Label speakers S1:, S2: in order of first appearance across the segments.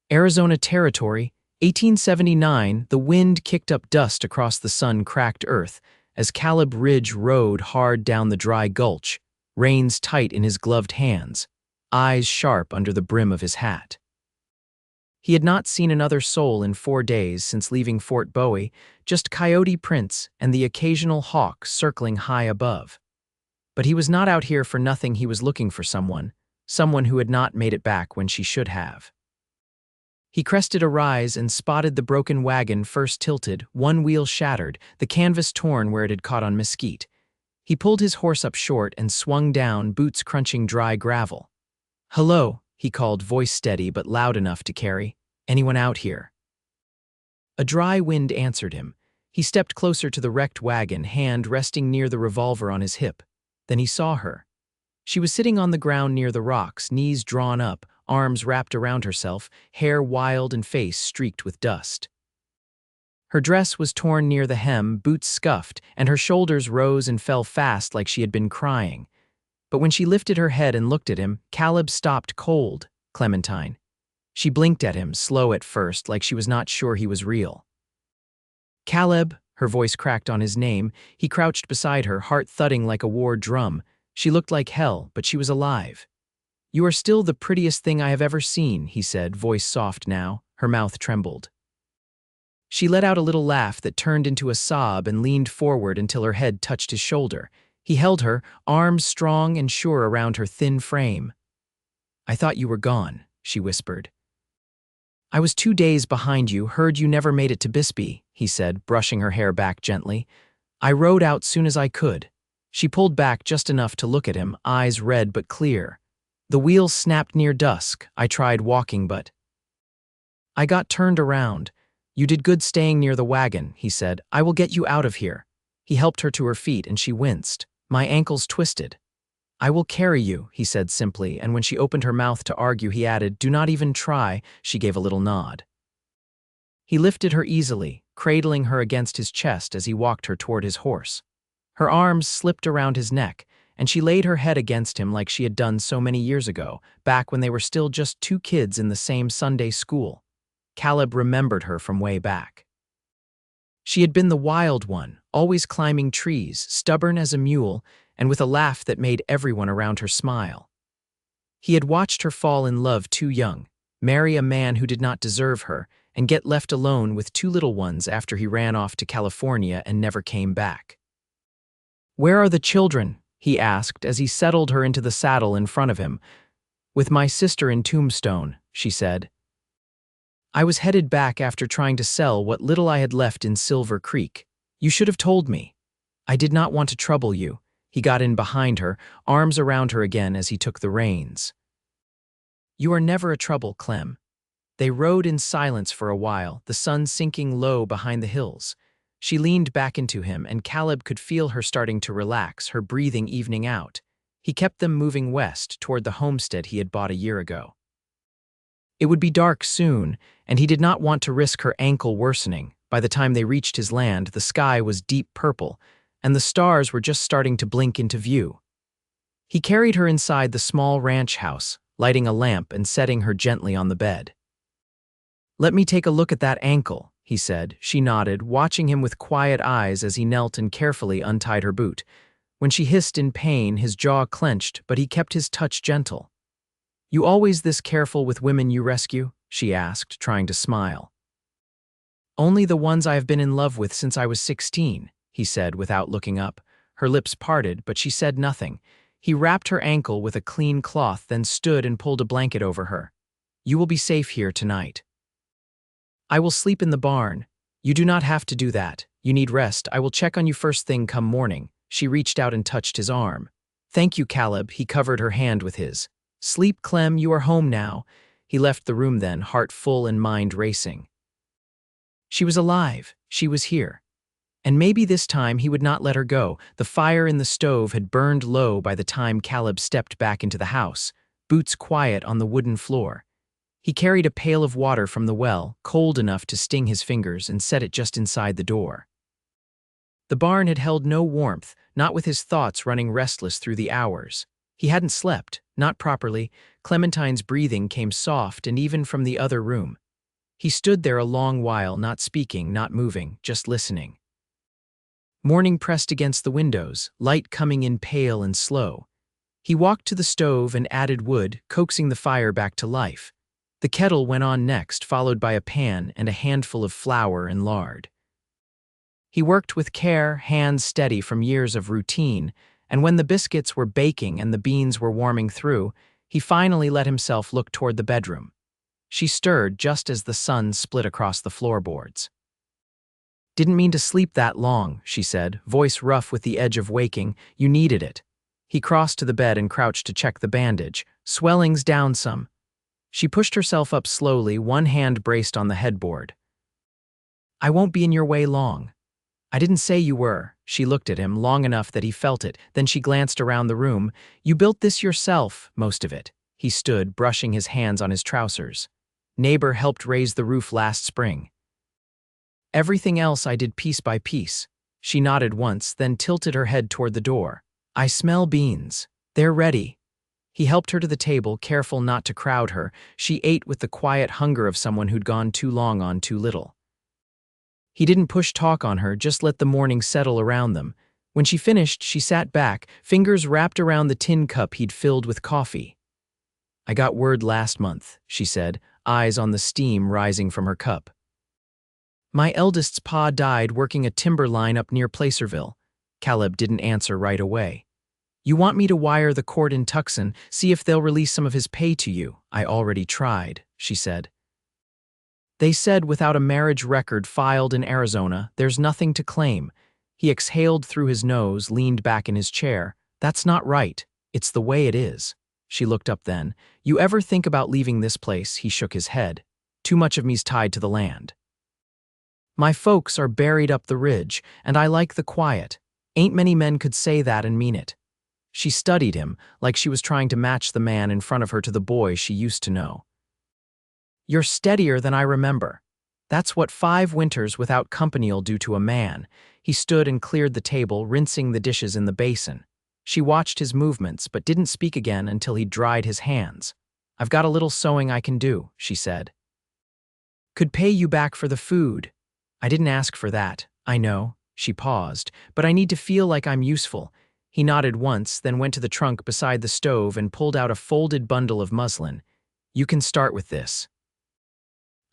S1: Arizona Territory, 1879. The wind kicked up dust across the sun-cracked earth as Caleb Ridge rode hard down the dry gulch, reins tight in his gloved hands, eyes sharp under the brim of his hat. He had not seen another soul in 4 days since leaving Fort Bowie, just coyote prints and the occasional hawk circling high above. But he was not out here for nothing. He was looking for someone who had not made it back when she should have. He crested a rise and spotted the broken wagon, first tilted, one wheel shattered, the canvas torn where it had caught on mesquite. He pulled his horse up short and swung down, boots crunching dry gravel. "Hello," he called, voice steady but loud enough to carry. "Anyone out here?" A dry wind answered him. He stepped closer to the wrecked wagon, hand resting near the revolver on his hip. Then he saw her. She was sitting on the ground near the rocks, knees drawn up, arms wrapped around herself, hair wild and face streaked with dust. Her dress was torn near the hem, boots scuffed, and her shoulders rose and fell fast like she had been crying. But when she lifted her head and looked at him, Caleb stopped cold. "Clementine." She blinked at him, slow at first, like she was not sure he was real. "Caleb," her voice cracked on his name. He crouched beside her, heart thudding like a war drum. She looked like hell, but she was alive. "You are still the prettiest thing I have ever seen," he said, voice soft now. Her mouth trembled. She let out a little laugh that turned into a sob and leaned forward until her head touched his shoulder. He held her, arms strong and sure around her thin frame. "I thought you were gone," she whispered. "I was 2 days behind you, heard you never made it to Bisbee," he said, brushing her hair back gently. "I rode out soon as I could." She pulled back just enough to look at him, eyes red but clear. "The wheels snapped near dusk. I tried walking, but I got turned around. You did good staying near the wagon," he said. "I will get you out of here." He helped her to her feet and she winced. "My ankle's twisted." "I will carry you," he said simply, and when she opened her mouth to argue, he added, "Do not even try." She gave a little nod. He lifted her easily, cradling her against his chest as he walked her toward his horse. Her arms slipped around his neck, and she laid her head against him like she had done so many years ago, back when they were still just 2 kids in the same Sunday school. Caleb remembered her from way back. She had been the wild one, always climbing trees, stubborn as a mule, and with a laugh that made everyone around her smile. He had watched her fall in love too young, marry a man who did not deserve her, and get left alone with 2 little ones after he ran off to California and never came back. "Where are the children?" he asked as he settled her into the saddle in front of him. "With my sister in Tombstone," she said. "I was headed back after trying to sell what little I had left in Silver Creek. You should have told me. I did not want to trouble you." He got in behind her, arms around her again as he took the reins. "You are never a trouble, Clem." They rode in silence for a while, the sun sinking low behind the hills. She leaned back into him, and Caleb could feel her starting to relax, her breathing evening out. He kept them moving west toward the homestead he had bought a year ago. It would be dark soon, and he did not want to risk her ankle worsening. By the time they reached his land, the sky was deep purple, and the stars were just starting to blink into view. He carried her inside the small ranch house, lighting a lamp and setting her gently on the bed. "Let me take a look at that ankle," he said. She nodded, watching him with quiet eyes as he knelt and carefully untied her boot. When she hissed in pain, his jaw clenched, but he kept his touch gentle. "You always this careful with women you rescue?" she asked, trying to smile. "Only the ones I have been in love with since I was 16, he said without looking up. Her lips parted, but she said nothing. He wrapped her ankle with a clean cloth, then stood and pulled a blanket over her. "You will be safe here tonight." "I will sleep in the barn." "You do not have to do that. You need rest. I will check on you first thing come morning." She reached out and touched his arm. "Thank you, Caleb." He covered her hand with his. "Sleep, Clem, you are home now." He left the room then, heart full and mind racing. She was alive. She was here. And maybe this time he would not let her go. The fire in the stove had burned low by the time Caleb stepped back into the house, boots quiet on the wooden floor. He carried a pail of water from the well, cold enough to sting his fingers, and set it just inside the door. The barn had held no warmth, not with his thoughts running restless through the hours. He hadn't slept, not properly. Clementine's breathing came soft and even from the other room. He stood there a long while, not speaking, not moving, just listening. Morning pressed against the windows, light coming in pale and slow. He walked to the stove and added wood, coaxing the fire back to life. The kettle went on next, followed by a pan and a handful of flour and lard. He worked with care, hands steady from years of routine, and when the biscuits were baking and the beans were warming through, he finally let himself look toward the bedroom. She stirred just as the sun split across the floorboards. "Didn't mean to sleep that long," she said, voice rough with the edge of waking. "You needed it." He crossed to the bed and crouched to check the bandage. "Swelling's down some." She pushed herself up slowly, one hand braced on the headboard. "I won't be in your way long." "I didn't say you were." She looked at him long enough that he felt it, then she glanced around the room. "You built this yourself, most of it." He stood, brushing his hands on his trousers. "Neighbor helped raise the roof last spring." "Everything else I did piece by piece." She nodded once, then tilted her head toward the door. "I smell beans. They're ready." He helped her to the table, careful not to crowd her. She ate with the quiet hunger of someone who'd gone too long on too little. He didn't push talk on her, just let the morning settle around them. When she finished, she sat back, fingers wrapped around the tin cup he'd filled with coffee. "I got word last month," she said, eyes on the steam rising from her cup. "My eldest's pa died working a timber line up near Placerville." Caleb didn't answer right away. "You want me to wire the court in Tucson, see if they'll release some of his pay to you?" "I already tried," she said. "They said without a marriage record filed in Arizona, there's nothing to claim." He exhaled through his nose, leaned back in his chair. "That's not right. It's the way it is." She looked up then. "You ever think about leaving this place?" He shook his head. "Too much of me's tied to the land. My folks are buried up the ridge, and I like the quiet. Ain't many men could say that and mean it." She studied him, like she was trying to match the man in front of her to the boy she used to know. "You're steadier than I remember. That's what 5 winters without company'll do to a man." He stood and cleared the table, rinsing the dishes in the basin. She watched his movements, but didn't speak again until he dried his hands. "I've got a little sewing I can do," she said. "Could pay you back for the food." "I didn't ask for that, I know." She paused. "But I need to feel like I'm useful." He nodded once, then went to the trunk beside the stove and pulled out a folded bundle of muslin. "You can start with this.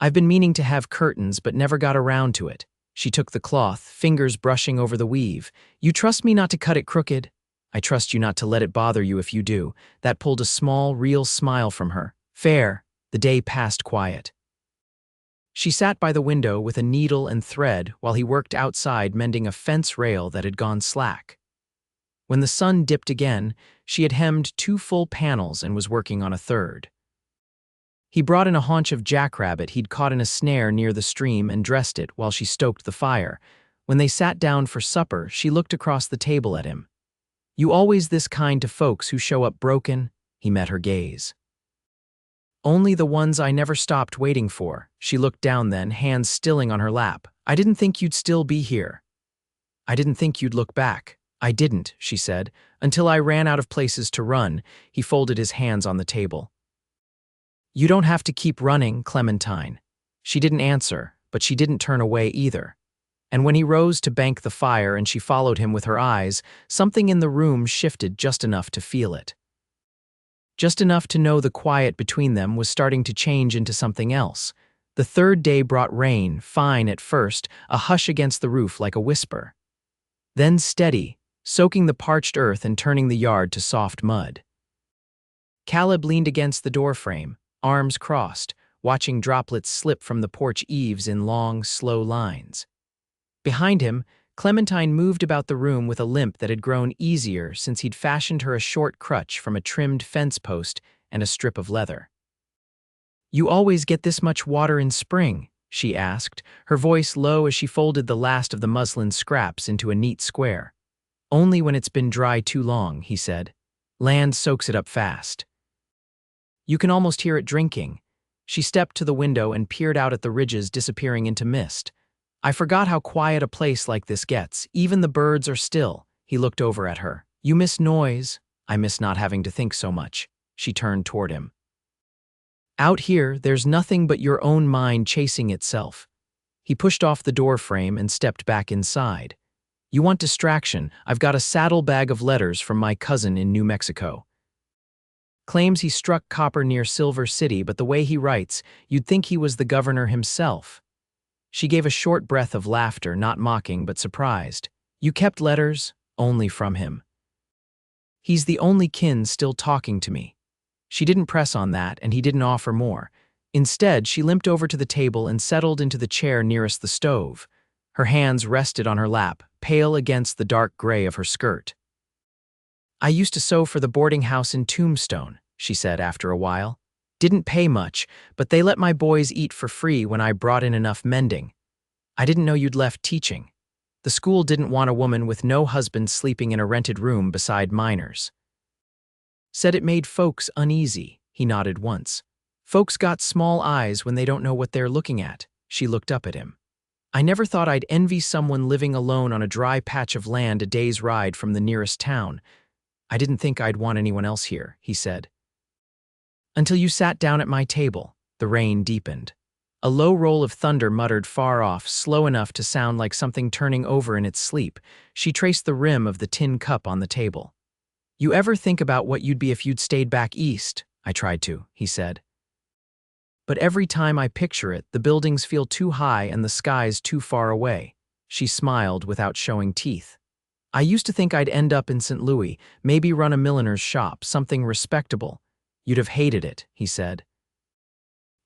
S1: I've been meaning to have curtains but never got around to it." She took the cloth, fingers brushing over the weave. "You trust me not to cut it crooked?" "I trust you not to let it bother you if you do." That pulled a small, real smile from her. "Fair." The day passed quiet. She sat by the window with a needle and thread while he worked outside mending a fence rail that had gone slack. When the sun dipped again, she had hemmed 2 full panels and was working on a third. He brought in a haunch of jackrabbit he'd caught in a snare near the stream and dressed it while she stoked the fire. When they sat down for supper, she looked across the table at him. "You always this kind to folks who show up broken?" He met her gaze. "Only the ones I never stopped waiting for." She looked down then, hands stilling on her lap. "I didn't think you'd still be here. I didn't think you'd look back." "I didn't," she said, "until I ran out of places to run." He folded his hands on the table. "You don't have to keep running, Clementine." She didn't answer, but she didn't turn away either. And when he rose to bank the fire and she followed him with her eyes, something in the room shifted just enough to feel it. Just enough to know the quiet between them was starting to change into something else. The third day brought rain, fine at first, a hush against the roof like a whisper. Then steady, soaking the parched earth and turning the yard to soft mud. Caleb leaned against the doorframe, arms crossed, watching droplets slip from the porch eaves in long, slow lines. Behind him, Clementine moved about the room with a limp that had grown easier since he'd fashioned her a short crutch from a trimmed fence post and a strip of leather. "You always get this much water in spring?" she asked, her voice low as she folded the last of the muslin scraps into a neat square. "Only when it's been dry too long," he said. "Land soaks it up fast. You can almost hear it drinking." She stepped to the window and peered out at the ridges disappearing into mist. "I forgot how quiet a place like this gets. Even the birds are still." He looked over at her. "You miss noise?" I miss not having to think so much. She turned toward him. Out here, there's nothing but your own mind chasing itself. He pushed off the door frame and stepped back inside. You want distraction? I've got a saddlebag of letters from my cousin in New Mexico. Claims he struck copper near Silver City, but the way he writes, you'd think he was the governor himself. She gave a short breath of laughter, not mocking but surprised. You kept letters? Only from him. He's the only kin still talking to me. She didn't press on that, and he didn't offer more. Instead, she limped over to the table and settled into the chair nearest the stove. Her hands rested on her lap, pale against the dark gray of her skirt. I used to sew for the boarding house in Tombstone, she said after a while. Didn't pay much, but they let my boys eat for free when I brought in enough mending. I didn't know you'd left teaching. The school didn't want a woman with no husband sleeping in a rented room beside minors. Said it made folks uneasy, he nodded once. Folks got small eyes when they don't know what they're looking at. She looked up at him. I never thought I'd envy someone living alone on a dry patch of land a day's ride from the nearest town. I didn't think I'd want anyone else here, he said. Until you sat down at my table. The rain deepened. A low roll of thunder muttered far off, slow enough to sound like something turning over in its sleep. She traced the rim of the tin cup on the table. You ever think about what you'd be if you'd stayed back east? I tried to, he said. But every time I picture it, the buildings feel too high and the skies too far away. She smiled without showing teeth. I used to think I'd end up in St. Louis, maybe run a milliner's shop, something respectable. You'd have hated it, he said.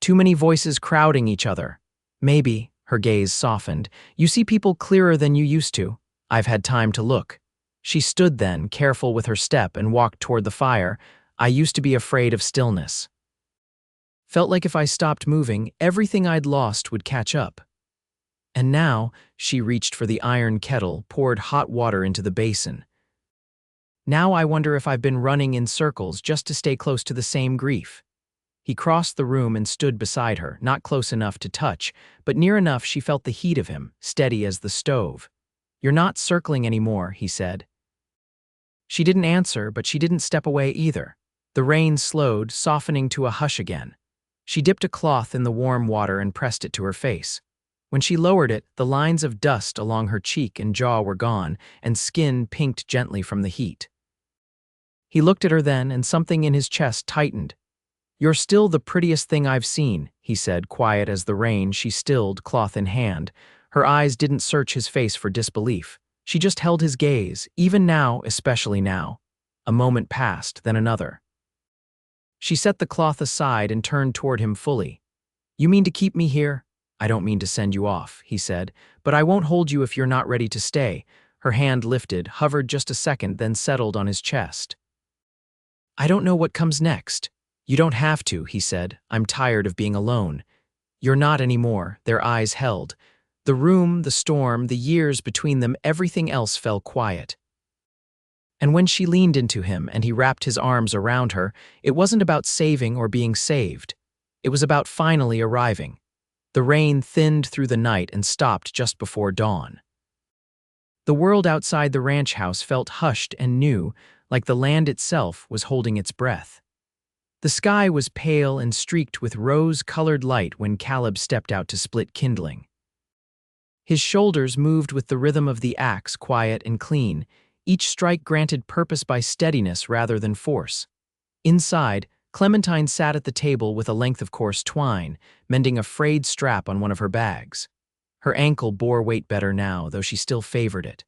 S1: Too many voices crowding each other. Maybe, her gaze softened. You see people clearer than you used to. I've had time to look. She stood then, careful with her step, and walked toward the fire. I used to be afraid of stillness. Felt like if I stopped moving, everything I'd lost would catch up. And now, she reached for the iron kettle, poured hot water into the basin. Now I wonder if I've been running in circles just to stay close to the same grief. He crossed the room and stood beside her, not close enough to touch, but near enough she felt the heat of him, steady as the stove. You're not circling anymore, he said. She didn't answer, but she didn't step away either. The rain slowed, softening to a hush again. She dipped a cloth in the warm water and pressed it to her face. When she lowered it, the lines of dust along her cheek and jaw were gone, and skin pinked gently from the heat. He looked at her then, and something in his chest tightened. You're still the prettiest thing I've seen, he said, quiet as the rain. She stilled, cloth in hand. Her eyes didn't search his face for disbelief. She just held his gaze, even now, especially now. A moment passed, then another. She set the cloth aside and turned toward him fully. You mean to keep me here? I don't mean to send you off, he said, but I won't hold you if you're not ready to stay. Her hand lifted, hovered just a second, then settled on his chest. I don't know what comes next. You don't have to, he said. I'm tired of being alone. You're not anymore, their eyes held. The room, the storm, the years between them, everything else fell quiet. And when she leaned into him and he wrapped his arms around her, it wasn't about saving or being saved. It was about finally arriving. The rain thinned through the night and stopped just before dawn. The world outside the ranch house felt hushed and new, like the land itself was holding its breath. The sky was pale and streaked with rose-colored light when Caleb stepped out to split kindling. His shoulders moved with the rhythm of the axe, quiet and clean. Each strike granted purpose by steadiness rather than force. Inside, Clementine sat at the table with a length of coarse twine, mending a frayed strap on one of her bags. Her ankle bore weight better now, though she still favored it.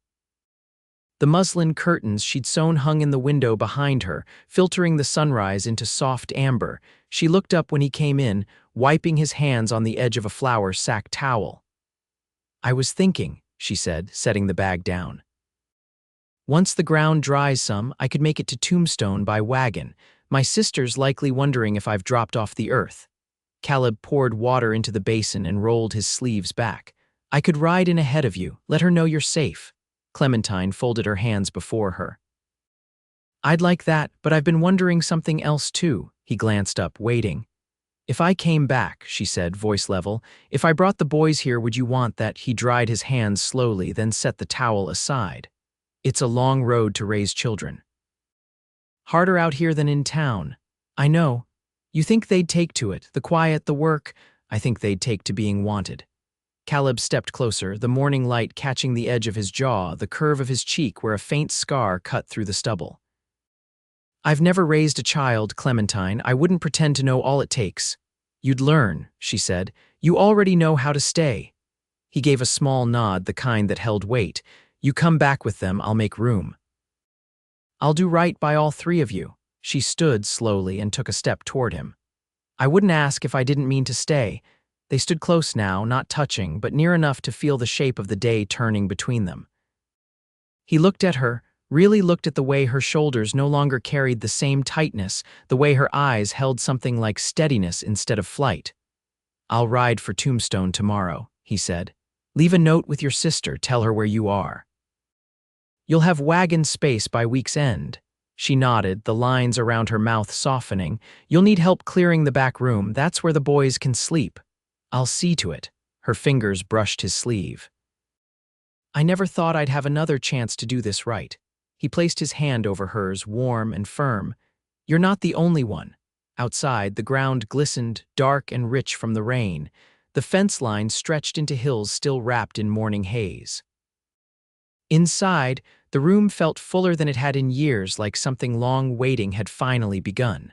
S1: The muslin curtains she'd sewn hung in the window behind her, filtering the sunrise into soft amber. She looked up when he came in, wiping his hands on the edge of a flour sack towel. I was thinking, she said, setting the bag down. Once the ground dries some, I could make it to Tombstone by wagon. My sister's likely wondering if I've dropped off the earth. Caleb poured water into the basin and rolled his sleeves back. I could ride in ahead of you, let her know you're safe. Clementine folded her hands before her. I'd like that, but I've been wondering something else too. He glanced up, waiting. If I came back, she said, voice level, if I brought the boys here, would you want that? He dried his hands slowly, then set the towel aside. It's a long road to raise children. Harder out here than in town. I know. You think they'd take to it, the quiet, the work. I think they'd take to being wanted. Caleb stepped closer, the morning light catching the edge of his jaw, the curve of his cheek where a faint scar cut through the stubble. I've never raised a child, Clementine. I wouldn't pretend to know all it takes. You'd learn, she said. You already know how to stay. He gave a small nod, the kind that held weight. You come back with them, I'll make room. I'll do right by all three of you. She stood slowly and took a step toward him. I wouldn't ask if I didn't mean to stay. They stood close now, not touching, but near enough to feel the shape of the day turning between them. He looked at her, really looked at the way her shoulders no longer carried the same tightness, the way her eyes held something like steadiness instead of flight. I'll ride for Tombstone tomorrow, he said. Leave a note with your sister, tell her where you are. You'll have wagon space by week's end. She nodded, the lines around her mouth softening. You'll need help clearing the back room, that's where the boys can sleep. I'll see to it. Her fingers brushed his sleeve. I never thought I'd have another chance to do this right. He placed his hand over hers, warm and firm. You're not the only one. Outside, the ground glistened, dark and rich from the rain. The fence line stretched into hills still wrapped in morning haze. Inside, the room felt fuller than it had in years, like something long waiting had finally begun.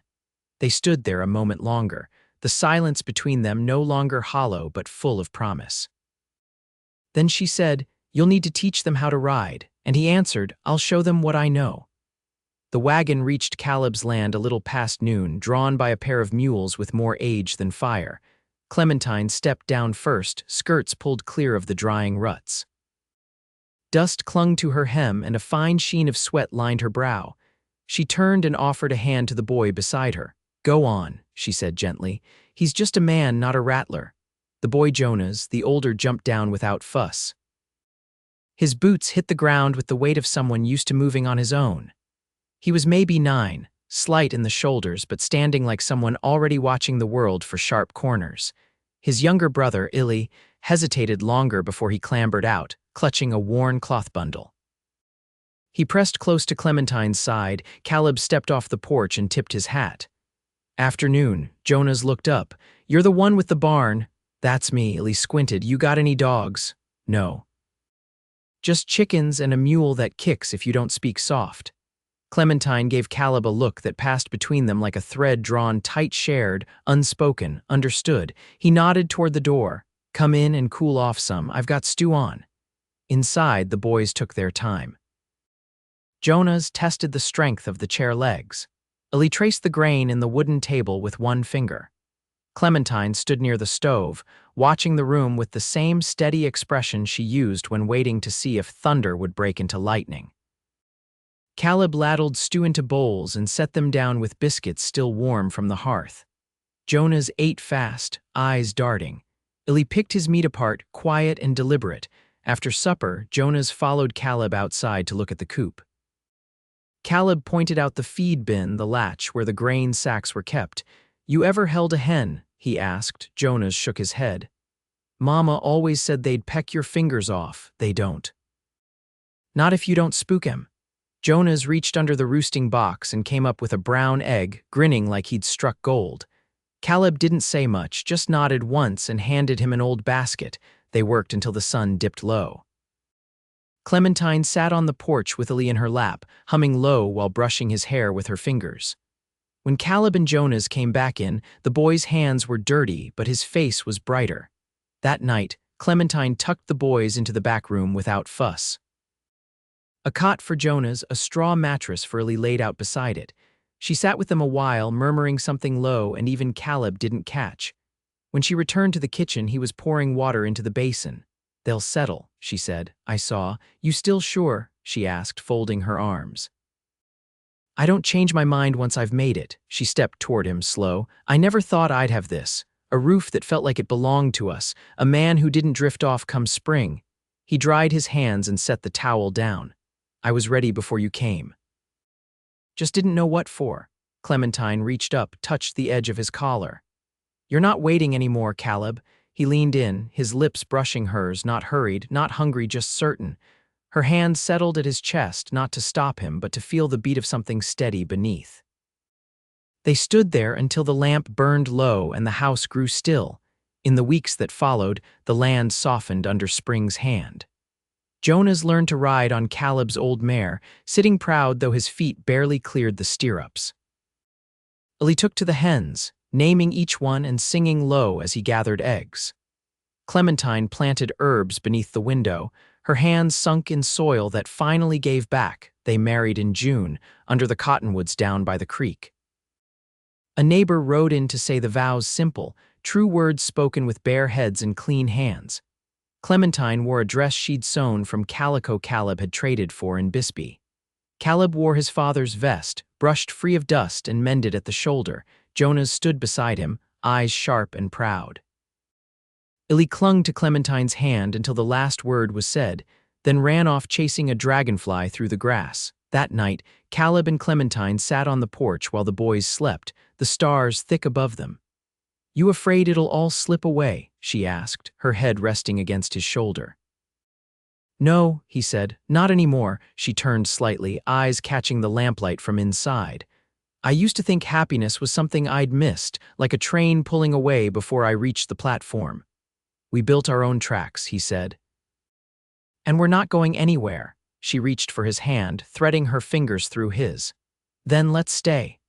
S1: They stood there a moment longer, the silence between them no longer hollow but full of promise. Then she said, You'll need to teach them how to ride, and he answered, I'll show them what I know. The wagon reached Caleb's land a little past noon, drawn by a pair of mules with more age than fire. Clementine stepped down first, skirts pulled clear of the drying ruts. Dust clung to her hem and a fine sheen of sweat lined her brow. She turned and offered a hand to the boy beside her. Go on, she said gently. He's just a man, not a rattler. The boy Jonas, the older, jumped down without fuss. His boots hit the ground with the weight of someone used to moving on his own. He was maybe 9, slight in the shoulders but standing like someone already watching the world for sharp corners. His younger brother, Illy, hesitated longer before he clambered out, clutching a worn cloth bundle. He pressed close to Clementine's side. Caleb stepped off the porch and tipped his hat. Afternoon, Jonas looked up. You're the one with the barn. That's me, Illy squinted. You got any dogs? No. Just chickens and a mule that kicks if you don't speak soft. Clementine gave Caleb a look that passed between them like a thread drawn tight, shared, unspoken, understood. He nodded toward the door. Come in and cool off some. I've got stew on. Inside, the boys took their time. Jonas tested the strength of the chair legs. Illy traced the grain in the wooden table with one finger. Clementine stood near the stove, watching the room with the same steady expression she used when waiting to see if thunder would break into lightning. Caleb ladled stew into bowls and set them down with biscuits still warm from the hearth. Jonas ate fast, eyes darting. Illy picked his meat apart, quiet and deliberate. After supper, Jonas followed Caleb outside to look at the coop. Caleb pointed out the feed bin, the latch where the grain sacks were kept. You ever held a hen? He asked. Jonas shook his head. Mama always said they'd peck your fingers off. They don't. Not if you don't spook him. Jonas reached under the roosting box and came up with a brown egg, grinning like he'd struck gold. Caleb didn't say much, just nodded once and handed him an old basket. They worked until the sun dipped low. Clementine sat on the porch with Illy in her lap, humming low while brushing his hair with her fingers. When Caleb and Jonas came back in, the boy's hands were dirty, but his face was brighter. That night, Clementine tucked the boys into the back room without fuss. A cot for Jonas, a straw mattress for Illy laid out beside it. She sat with them a while, murmuring something low, and even Caleb didn't catch. When she returned to the kitchen, he was pouring water into the basin. They'll settle, she said. I saw. You still sure? She asked, folding her arms. I don't change my mind once I've made it. She stepped toward him, slow. I never thought I'd have this. A roof that felt like it belonged to us. A man who didn't drift off come spring. He dried his hands and set the towel down. I was ready before you came. Just didn't know what for. Clementine reached up, touched the edge of his collar. You're not waiting anymore, Caleb. He leaned in, his lips brushing hers, not hurried, not hungry, just certain. Her hand settled at his chest, not to stop him, but to feel the beat of something steady beneath. They stood there until the lamp burned low and the house grew still. In the weeks that followed, the land softened under spring's hand. Jonas learned to ride on Caleb's old mare, sitting proud though his feet barely cleared the stirrups. He took to the hens, naming each one and singing low as he gathered eggs. Clementine planted herbs beneath the window, her hands sunk in soil that finally gave back. They married in June, under the cottonwoods down by the creek. A neighbor rode in to say the vows simple, true words spoken with bare heads and clean hands. Clementine wore a dress she'd sewn from calico Caleb had traded for in Bisbee. Caleb wore his father's vest, brushed free of dust and mended at the shoulder. Jonas stood beside him, eyes sharp and proud. Illy clung to Clementine's hand until the last word was said, then ran off chasing a dragonfly through the grass. That night, Caleb and Clementine sat on the porch while the boys slept, the stars thick above them. "You afraid it'll all slip away?" she asked, her head resting against his shoulder. "No," he said, "not anymore." She turned slightly, eyes catching the lamplight from inside. "I used to think happiness was something I'd missed, like a train pulling away before I reached the platform. We built our own tracks," he said. "And we're not going anywhere." She reached for his hand, threading her fingers through his. "Then let's stay."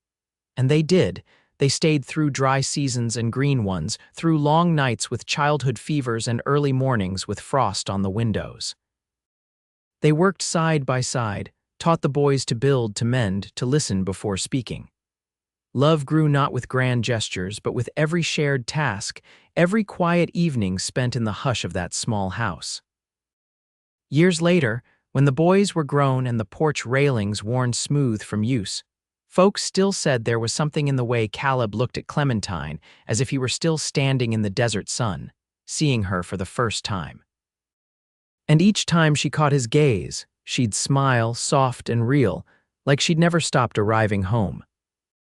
S1: And they did. They stayed through dry seasons and green ones, through long nights with childhood fevers and early mornings with frost on the windows. They worked side by side, taught the boys to build, to mend, to listen before speaking. Love grew not with grand gestures, but with every shared task, every quiet evening spent in the hush of that small house. Years later, when the boys were grown and the porch railings worn smooth from use, folks still said there was something in the way Caleb looked at Clementine, as if he were still standing in the desert sun, seeing her for the first time. And each time she caught his gaze, she'd smile, soft and real, like she'd never stopped arriving home.